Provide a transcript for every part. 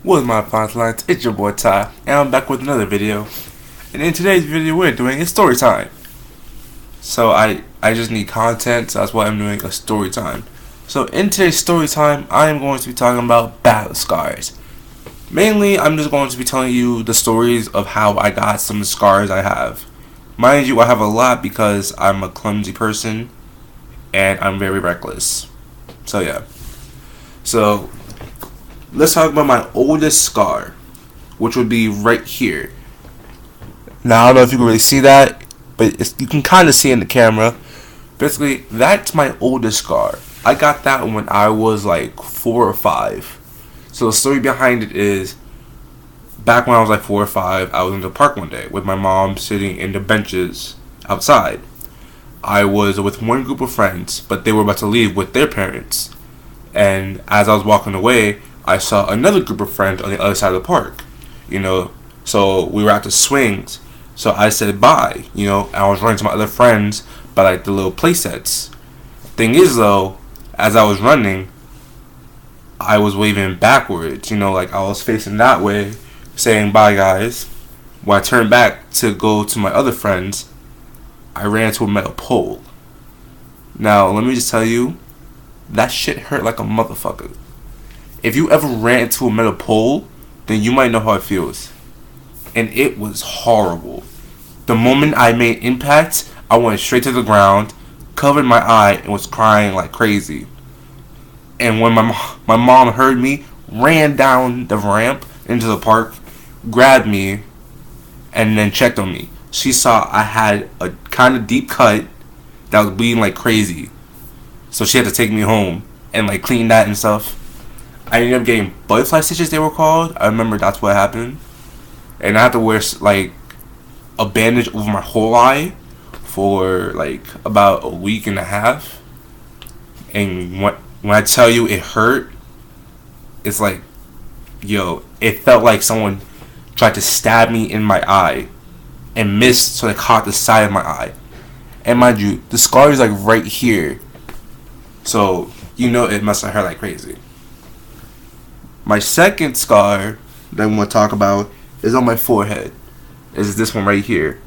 What's my lines? It's your boy Ty, and I'm back with another video. And in today's video, we're doing a story time. So I just need content, so that's why I'm doing a story time. So in today's story time, I am going to be talking about battle scars. Mainly, I'm just going to be telling you the stories of how I got some of the scars I have. Mind you, I have a lot because I'm a clumsy person, and I'm very reckless. So yeah. So let's talk about my oldest scar, which would be right here. Now, I don't know if you can really see that, but you can kind of see in the camera. Basically, that's my oldest scar. I got that when I was like 4 or 5. So the story behind it is, back when I was like 4 or 5, I was in the park one day with my mom sitting in the benches outside. I was with one group of friends, but they were about to leave with their parents. And as I was walking away, I saw another group of friends on the other side of the park, so we were at the swings, so I said bye, and I was running to my other friends by like the little play sets. Thing is though, as I was running, I was waving backwards, like I was facing that way, saying bye guys. When I turned back to go to my other friends, I ran into a metal pole. Now, let me just tell you, that shit hurt like a motherfucker. If you ever ran into a metal pole, then you might know how it feels. And it was horrible. The moment I made impact, I went straight to the ground, covered my eye, and was crying like crazy. And when my mom heard me, ran down the ramp into the park, grabbed me, and then checked on me. She saw I had a kind of deep cut that was bleeding like crazy. So she had to take me home and like clean that and stuff. I ended up getting butterfly stitches, they were called. I remember that's what happened. And I had to wear like a bandage over my whole eye for like about a week and a half. And when I tell you it hurt, it's like, it felt like someone tried to stab me in my eye and missed, so they caught the side of my eye. And mind you, the scar is like right here. So, it must have hurt like crazy. My second scar that I'm going to talk about is on my forehead. Is this one right here.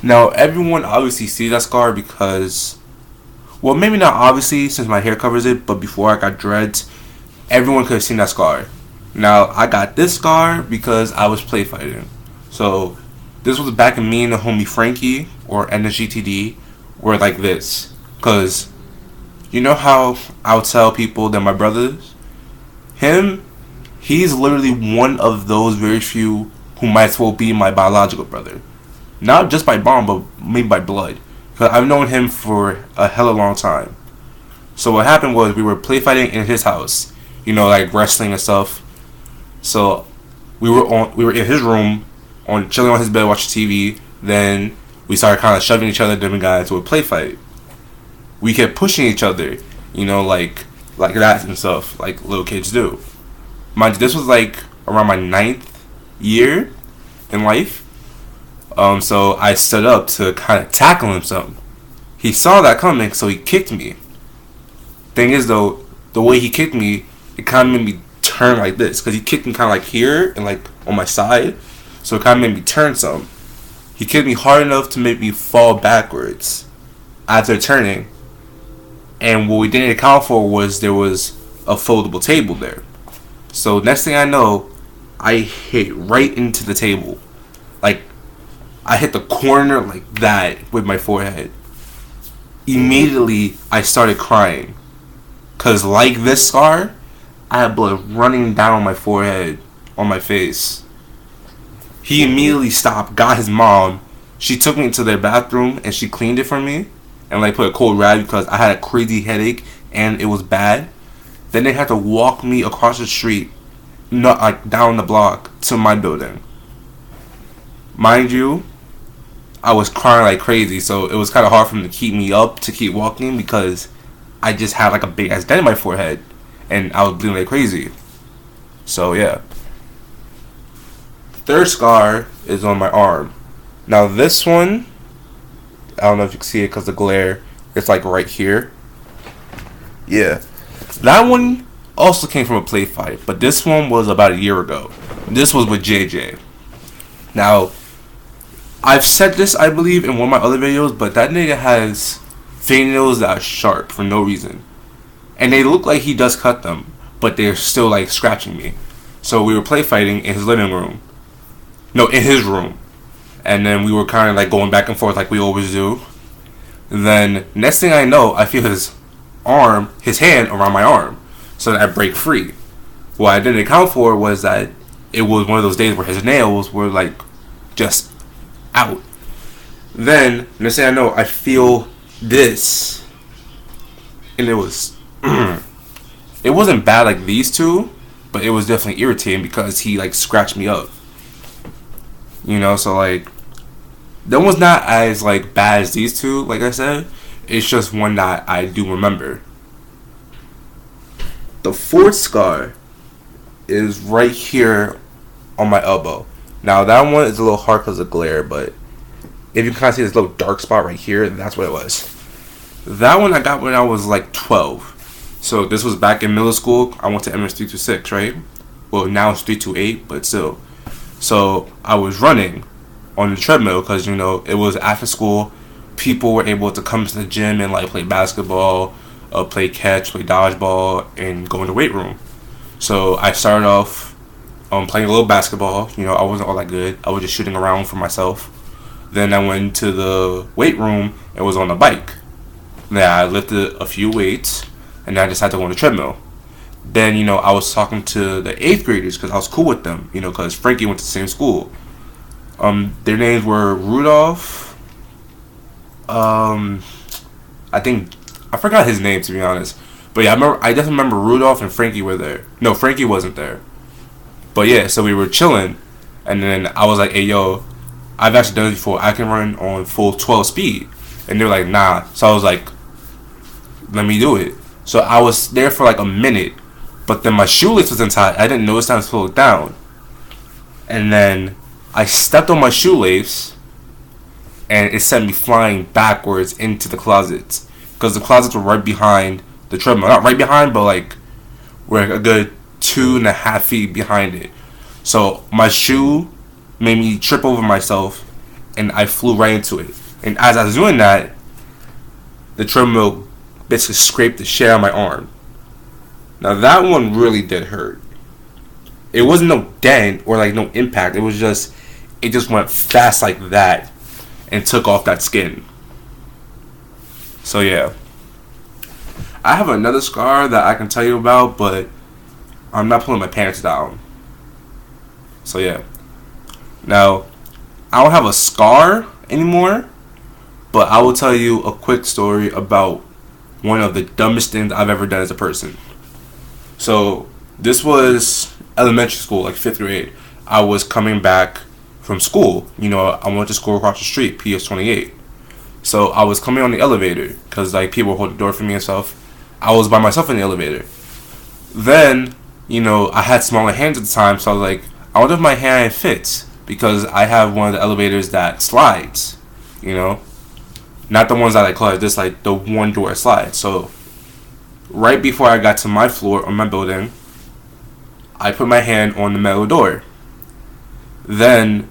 Now, everyone obviously sees that scar because, well, maybe not obviously since my hair covers it, but before I got dreads, everyone could have seen that scar. Now, I got this scar because I was play fighting. So, this was back in me and the homie Frankie, or NSGTD, were like this. Because, you know how I'll tell people that my brothers? He's literally one of those very few who might as well be my biological brother. Not just by bond, but maybe by blood. Because I've known him for a hella long time. So what happened was we were play fighting in his house. Like wrestling and stuff. So we were in his room, chilling on his bed, watching TV. Then we started kind of shoving each other, then we got into a play fight. We kept pushing each other, like that and stuff, like little kids do. Mind you, this was like around my 9th year in life. So I stood up to kind of tackle him some. He saw that coming, so he kicked me. Thing is though, the way he kicked me, it kind of made me turn like this, because he kicked me kind of like here and like on my side, so it kind of made me turn some. He kicked me hard enough to make me fall backwards after turning. And what we didn't account for was there was a foldable table there. So next thing I know, I hit right into the table. Like, I hit the corner like that with my forehead. Immediately, I started crying. Because like this scar, I had blood running down my forehead on my face. He immediately stopped, got his mom. She took me into their bathroom and she cleaned it for me. And like put a cold rag because I had a crazy headache and it was bad. Then they had to walk me across the street, not like down the block, to my building. Mind you, I was crying like crazy, so it was kind of hard for them to keep me up to keep walking because I just had like a big ass dent in my forehead and I was bleeding like crazy. So yeah. Third scar is on my arm. Now this one, I don't know if you can see it because the glare, it's like right here. Yeah. That one also came from a play fight, but this one was about a year ago. This was with JJ. Now, I've said this, I believe, in one of my other videos, but that nigga has fingernails that are sharp for no reason. And they look like he does cut them, but they're still like scratching me. So we were play fighting in his living room. No, in his room. And then we were kind of like going back and forth like we always do. And then next thing I know, I feel his hand around my arm. So that I break free. What I didn't account for was that it was one of those days where his nails were like just out. Then next thing I know, I feel this. And it was it wasn't bad like these two, but it was definitely irritating because he like scratched me up. You know, so like that was not as like bad as these two, like I said. It's just one that I do remember. The fourth scar is right here on my elbow. Now that one is a little hard because of glare, but if you can kind of see this little dark spot right here, that's what it was. That one I got when I was like 12. So this was back in middle school. I went to MS 326, right? Well, now it's 328, but still. So I was running on the treadmill because, you know, it was after school. People were able to come to the gym and like play basketball, play catch, play dodgeball, and go in the weight room. So I started off playing a little basketball. You know, I wasn't all that good. I was just shooting around for myself. Then I went to the weight room and was on the bike. Then I lifted a few weights, and then I decided to go on the treadmill. Then, you know, I was talking to the 8th graders because I was cool with them, you know, because Frankie went to the same school. Their names were Rudolph. I forgot his name, to be honest. But yeah, I definitely remember Rudolph and Frankie were there. No, Frankie wasn't there. But yeah, so we were chilling, and then I was like, hey, yo, I've actually done it before. I can run on full 12 speed. And they were like, nah. So I was like, let me do it. So I was there for like a minute, but then my shoelace was untied. I didn't notice time to pull it down. And then I stepped on my shoelace, and it sent me flying backwards into the closets. Because the closets were right behind the treadmill. Not right behind, but like, we're a good 2.5 feet behind it. So my shoe made me trip over myself, and I flew right into it. And as I was doing that, the treadmill basically scraped the shit out of my arm. Now that one really did hurt. It wasn't no dent or like no impact. It just went fast like that and took off that skin. So yeah. I have another scar that I can tell you about, but I'm not pulling my pants down. So yeah. Now, I don't have a scar anymore, but I will tell you a quick story about one of the dumbest things I've ever done as a person. So, this was elementary school, like 5th grade. I was coming back from school. You know, I went to school across the street, PS 28. So, I was coming on the elevator, because, like, people would hold the door for me and stuff. I was by myself in the elevator. Then, you know, I had smaller hands at the time, so I was like, I wonder if my hand fits, because I have one of the elevators that slides, you know? Not the ones that I close, just like the one door slide. So right before I got to my floor on my building, I put my hand on the metal door. Then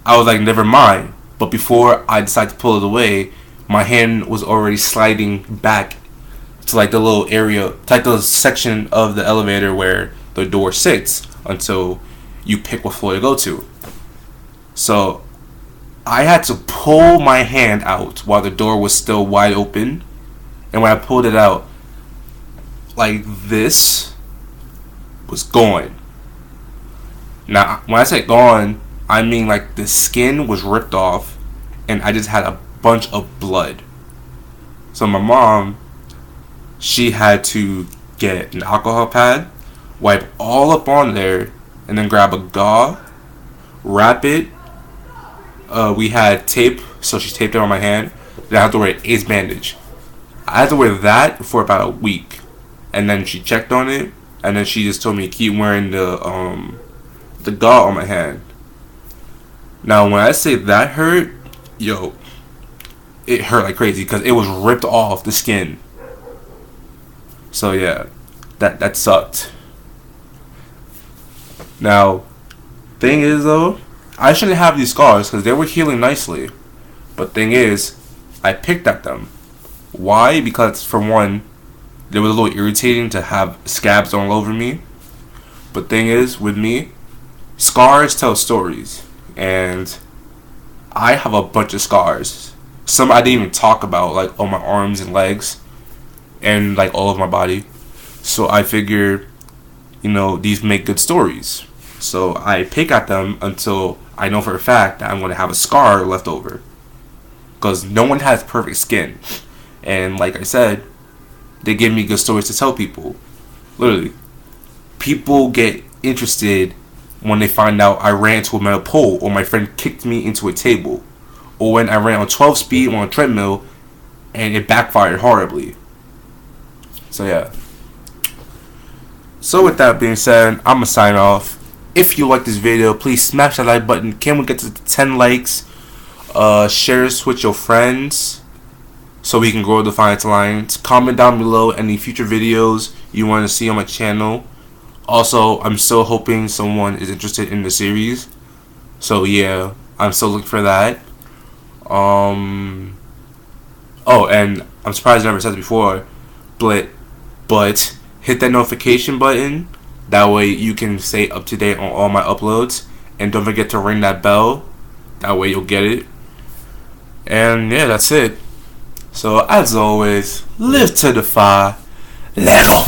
I was like, never mind. But before I decided to pull it away, my hand was already sliding back to like the little area, like the section of the elevator where the door sits until you pick what floor to go to. So I had to pull my hand out while the door was still wide open. And when I pulled it out, like this was gone. Now, when I say gone, I mean like the skin was ripped off and I just had a bunch of blood. So my mom, she had to get an alcohol pad, wipe all up on there, and then grab a gauze, wrap it. We had tape, so she taped it on my hand. Then I had to wear an ace bandage. I had to wear that for about a week, and then she checked on it, and then she just told me to keep wearing the gauze on my hand. Now, when I say that hurt, yo, it hurt like crazy because it was ripped off the skin. So yeah, that sucked. Now, thing is though, I shouldn't have these scars because they were healing nicely. But thing is, I picked at them. Why? Because for one, it was a little irritating to have scabs all over me. But thing is, with me, scars tell stories. And I have a bunch of scars. Some I didn't even talk about, like on my arms and legs. And like all of my body. So I figured, these make good stories. So I pick at them until I know for a fact that I'm going to have a scar left over. Because no one has perfect skin. And like I said, they give me good stories to tell people. Literally. People get interested when they find out I ran into a metal pole, or my friend kicked me into a table, or when I ran on 12 speed on a treadmill and it backfired horribly. So yeah. So with that being said, I'm gonna sign off. If you like this video, please smash that like button. Can we get to 10 likes? Share this with your friends so we can grow Defiance Alliance. Comment down below any future videos you want to see on my channel. Also, I'm still hoping someone is interested in the series. So yeah, I'm still looking for that. Oh, and I'm surprised I never said it before, but hit that notification button. That way you can stay up to date on all my uploads. And don't forget to ring that bell. That way you'll get it. And yeah, that's it. So as always, live to defy. Lego.